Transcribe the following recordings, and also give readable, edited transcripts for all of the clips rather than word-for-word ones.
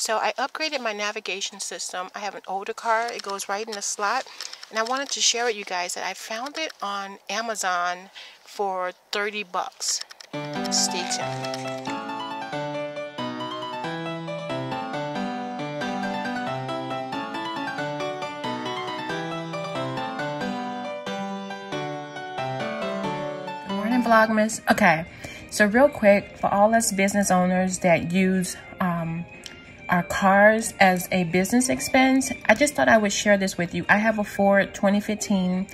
So I upgraded my navigation system. I have an older car. It goes right in the slot. And I wanted to share with you guys that I found it on Amazon for 30 bucks. Stay tuned. Good morning, Vlogmas. Okay, so real quick, for all us business owners that use our cars as a business expense, I just thought I would share this with you. I have a Ford 2015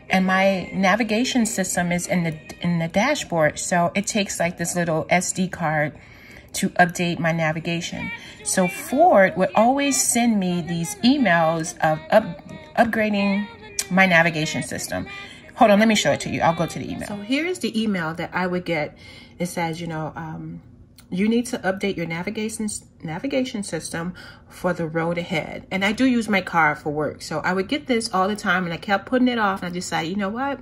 and my navigation system is in the dashboard. So it takes like this little SD card to update my navigation. So Ford would always send me these emails of upgrading my navigation system. Hold on, let me show it to you. I'll go to the email. So here's the email that I would get. It says, you know, you need to update your navigation system for the road ahead. And I do use my car for work. So I would get this all the time and I kept putting it off. And I decided, you know what?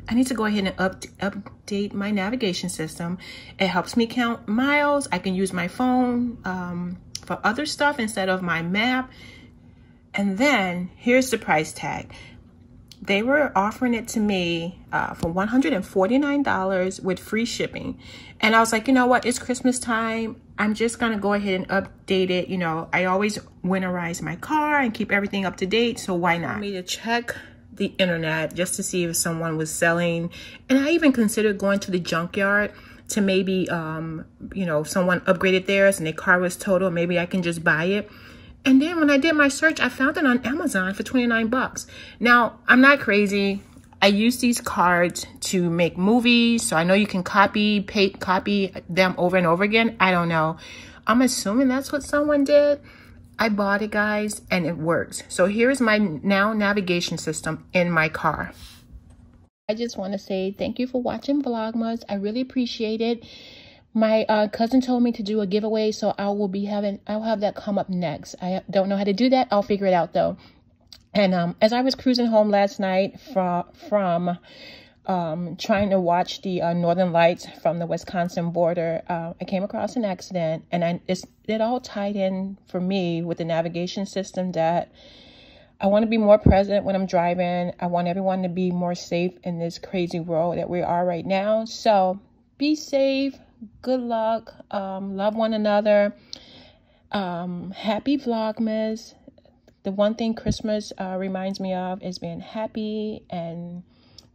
I need to go ahead and update my navigation system. It helps me count miles. I can use my phone for other stuff instead of my map. And then here's the price tag. They were offering it to me for $149 with free shipping. And I was like, you know what? It's Christmas time. I'm just going to go ahead and update it. You know, I always winterize my car and keep everything up to date. So why not? Me to check the internet just to see if someone was selling. And I even considered going to the junkyard to maybe, you know, someone upgraded theirs and their car was totaled. Maybe I can just buy it. And then when I did my search, I found it on Amazon for 29 bucks. Now, I'm not crazy. I use these cards to make movies. So I know you can copy them over and over again. I don't know. I'm assuming that's what someone did. I bought it, guys, and it works. So here's my now navigation system in my car. I just want to say thank you for watching Vlogmas. I really appreciate it. My cousin told me to do a giveaway, so I'll have that come up next. I don't know how to do that. I'll figure it out though. And as I was cruising home last night from trying to watch the Northern Lights from the Wisconsin border, I came across an accident, and it all tied in for me with the navigation system that I want to be more present when I'm driving. I want everyone to be more safe in this crazy world that we are right now. So be safe. Good luck. Love one another. Happy Vlogmas. The one thing Christmas reminds me of is being happy and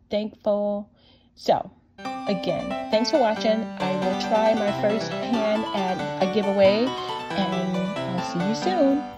thankful. So, again, thanks for watching. I will try my first hand at a giveaway, and I'll see you soon.